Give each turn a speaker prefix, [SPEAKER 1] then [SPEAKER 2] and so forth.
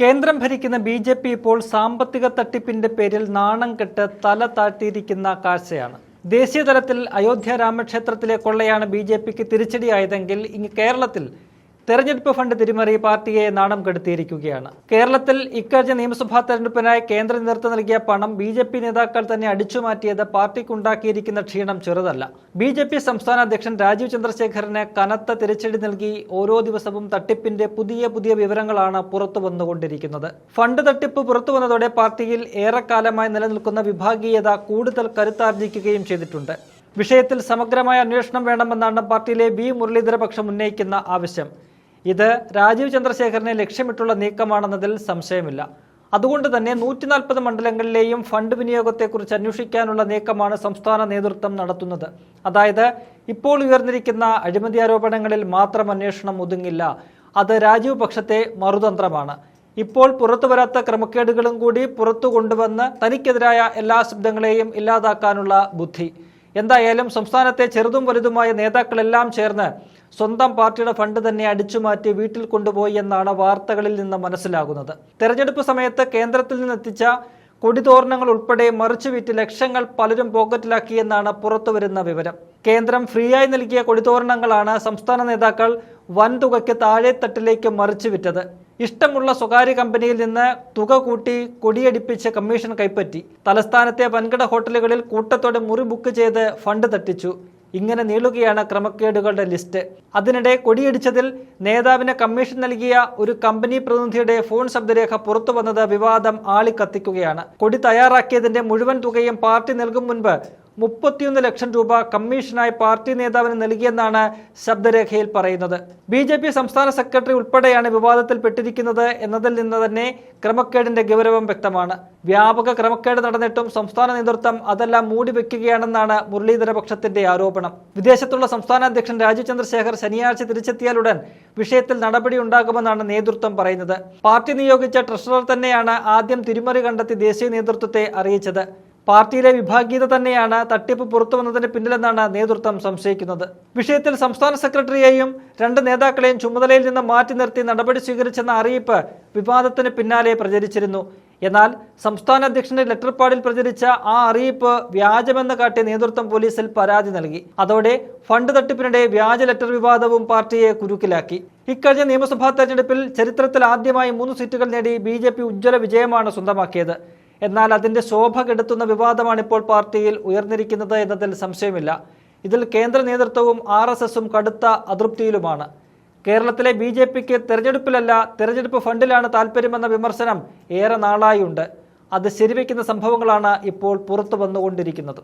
[SPEAKER 1] കേന്ദ്രം ഭരിക്കുന്ന ബി.ജെ.പി. ഇപ്പോൾ സാമ്പത്തിക തട്ടിപ്പിന്റെ പേരിൽ നാണം കെട്ട് തല താഴ്ത്തിയിരിക്കുന്ന കാഴ്ചയാണ്. ദേശീയ തലത്തിൽ അയോധ്യ രാമക്ഷേത്രത്തിലെ കൊള്ളയാണ് ബി.ജെ.പിക്ക് തിരിച്ചടിയായതെങ്കിൽ ഇങ്ങ് കേരളത്തിൽ തെരഞ്ഞെടുപ്പ് ഫണ്ട് തിരിമറി പാർട്ടിയെ നാണം കെടുത്തിയിരിക്കുകയാണ്. കേരളത്തിൽ ഇക്കഴിഞ്ഞ നിയമസഭാ തെരഞ്ഞെടുപ്പിനായി കേന്ദ്ര നേതൃത്വം നൽകിയ പണം ബി.ജെ.പി. നേതാക്കൾ തന്നെ അടിച്ചുമാറ്റിയത് പാർട്ടിക്കുണ്ടാക്കിയിരിക്കുന്ന ക്ഷീണം ചെറുതല്ല. ബി.ജെ.പി. സംസ്ഥാന അധ്യക്ഷൻ രാജീവ് ചന്ദ്രശേഖറിന് കനത്ത തിരിച്ചടി നൽകി ഓരോ ദിവസവും തട്ടിപ്പിന്റെ പുതിയ വിവരങ്ങളാണ് പുറത്തു വന്നുകൊണ്ടിരിക്കുന്നത്. ഫണ്ട് തട്ടിപ്പ് പുറത്തു വന്നതോടെ പാർട്ടിയിൽ ഏറെക്കാലമായി നിലനിൽക്കുന്ന വിഭാഗീയത കൂടുതൽ കരുത്താർജിക്കുകയും ചെയ്തിട്ടുണ്ട്. വിഷയത്തിൽ സമഗ്രമായ അന്വേഷണം വേണമെന്നാണ് പാർട്ടിയിലെ വി. മുരളീധര പക്ഷം ഉന്നയിക്കുന്ന ആവശ്യം. ഇത് രാജീവ് ചന്ദ്രശേഖരനെ ലക്ഷ്യമിട്ടുള്ള നീക്കമാണെന്നതിൽ സംശയമില്ല. അതുകൊണ്ട് തന്നെ 140 മണ്ഡലങ്ങളിലെയും ഫണ്ട് വിനിയോഗത്തെക്കുറിച്ച് അന്വേഷിക്കാനുള്ള നീക്കമാണ് സംസ്ഥാന നേതൃത്വം നടത്തുന്നത്. അതായത് ഇപ്പോൾ ഉയർന്നിരിക്കുന്ന അഴിമതി ആരോപണങ്ങളിൽ മാത്രം അന്വേഷണം ഒതുങ്ങില്ല. അത് രാജീവ് പക്ഷത്തെ മറുതന്ത്രമാണ്. ഇപ്പോൾ പുറത്തുവരാത്ത ക്രമക്കേടുകളും കൂടി പുറത്തു കൊണ്ടുവന്ന് തനിക്കെതിരായ എല്ലാ ശബ്ദങ്ങളെയും ഇല്ലാതാക്കാനുള്ള ബുദ്ധി. എന്തായാലും സംസ്ഥാനത്തെ ചെറുതും വലുതുമായ നേതാക്കളെല്ലാം ചേർന്ന് സ്വന്തം പാർട്ടിയുടെ ഫണ്ട് തന്നെ അടിച്ചുമാറ്റി വീട്ടിൽ കൊണ്ടുപോയി എന്നാണ് വാർത്തകളിൽ നിന്ന് മനസ്സിലാകുന്നത്. തെരഞ്ഞെടുപ്പ് സമയത്ത് കേന്ദ്രത്തിൽ നിന്നെത്തിച്ച കൊടിതോരണങ്ങൾ ഉൾപ്പെടെ മറിച്ചുവിറ്റ് ലക്ഷങ്ങൾ പലരും പോക്കറ്റിലാക്കിയെന്നാണ് പുറത്തുവരുന്ന വിവരം. കേന്ദ്രം ഫ്രീയായി നൽകിയ കൊടിതോരണങ്ങളാണ് സംസ്ഥാന നേതാക്കൾ വൻതുകയ്ക്ക് താഴെത്തട്ടിലേക്ക് മറിച്ചുവിറ്റത്. ഇഷ്ടമുള്ള സ്വകാര്യ കമ്പനിയിൽ നിന്ന് തുക കൂട്ടി കൊടിയടിപ്പിച്ച് കമ്മീഷൻ കൈപ്പറ്റി. തലസ്ഥാനത്തെ വൻകിട ഹോട്ടലുകളിൽ കൂട്ടത്തോടെ മുറി ബുക്ക് ചെയ്ത് ഫണ്ട് തട്ടിച്ചു. ഇങ്ങനെ നീളുകയാണ് ക്രമക്കേടുകളുടെ ലിസ്റ്റ്. അതിനിടെ കൊടിയടിച്ചതിൽ നേതാവിന് കമ്മീഷൻ നൽകിയ ഒരു കമ്പനി പ്രതിനിധിയുടെ ഫോൺ ശബ്ദരേഖ പുറത്തു വന്നത് വിവാദം ആളിക്കത്തിക്കുകയാണ്. കൊടി തയ്യാറാക്കിയതിന്റെ മുഴുവൻ തുകയും പാർട്ടി നൽകും മുൻപ് 31 ലക്ഷം രൂപ കമ്മീഷനായി പാർട്ടി നേതാവിന് നൽകിയെന്നാണ് ശബ്ദരേഖയിൽ പറയുന്നത്. ബി.ജെ.പി. സംസ്ഥാന സെക്രട്ടറി ഉൾപ്പെടെയാണ് വിവാദത്തിൽപ്പെട്ടിരിക്കുന്നത് എന്നതിൽ നിന്ന് തന്നെ ക്രമക്കേടിന്റെ ഗൗരവം വ്യക്തമാണ്. വ്യാപക ക്രമക്കേട് നടന്നിട്ടും സംസ്ഥാന നേതൃത്വം അതെല്ലാം മൂടിവെക്കുകയാണെന്നാണ് മുരളീധര പക്ഷത്തിന്റെ ആരോപണം. വിദേശത്തുള്ള സംസ്ഥാന അധ്യക്ഷൻ രാജീവ് ചന്ദ്രശേഖർ ശനിയാഴ്ച തിരിച്ചെത്തിയാലുടൻ വിഷയത്തിൽ നടപടി ഉണ്ടാകുമെന്നാണ് നേതൃത്വം പറയുന്നത്. പാർട്ടി നിയോഗിച്ച ട്രഷറർ തന്നെയാണ് ആദ്യം തിരിമറി കണ്ടെത്തി ദേശീയ നേതൃത്വത്തെ അറിയിച്ചത്. പാർട്ടിയിലെ വിഭാഗീയത തന്നെയാണ് തട്ടിപ്പ് പുറത്തു വന്നതിന് പിന്നിലെന്നാണ് നേതൃത്വം സംശയിക്കുന്നത്. വിഷയത്തിൽ സംസ്ഥാന സെക്രട്ടറിയെയും 2 നേതാക്കളെയും ചുമതലയിൽ നിന്ന് മാറ്റി നിർത്തി നടപടി സ്വീകരിച്ചെന്ന അറിയിപ്പ് വിവാദത്തിന് പിന്നാലെ പ്രചരിച്ചിരുന്നു. എന്നാൽ സംസ്ഥാന അധ്യക്ഷന്റെ ലെറ്റർ പാഡിൽ പ്രചരിച്ച ആ അറിയിപ്പ് വ്യാജമെന്ന് കാട്ടി നേതൃത്വം പോലീസിൽ പരാതി നൽകി. അതോടെ ഫണ്ട് തട്ടിപ്പിനിടെ വ്യാജ ലെറ്റർ വിവാദവും പാർട്ടിയെ കുരുക്കിലാക്കി. ഇക്കഴിഞ്ഞ നിയമസഭാ തെരഞ്ഞെടുപ്പിൽ ചരിത്രത്തിൽ ആദ്യമായി 3 സീറ്റുകൾ നേടി ബി.ജെ.പി. ഉജ്ജ്വല വിജയമാണ് സ്വന്തമാക്കിയത്. എന്നാൽ അതിന്റെ ശോഭ കെടുത്തുന്ന വിവാദമാണ് ഇപ്പോൾ പാർട്ടിയിൽ ഉയർന്നിരിക്കുന്നത് എന്നതിൽ സംശയമില്ല. ഇതിൽ കേന്ദ്ര നേതൃത്വവും RSSും കടുത്ത അതൃപ്തിയിലുമാണ്. കേരളത്തിലെ ബി.ജെ.പിക്ക് തെരഞ്ഞെടുപ്പിലല്ല തെരഞ്ഞെടുപ്പ് ഫണ്ടിലാണ് താല്പര്യമെന്ന വിമർശനം ഏറെ നാളായുണ്ട്. അത് ശരിവെക്കുന്ന സംഭവങ്ങളാണ് ഇപ്പോൾ പുറത്തു വന്നുകൊണ്ടിരിക്കുന്നത്.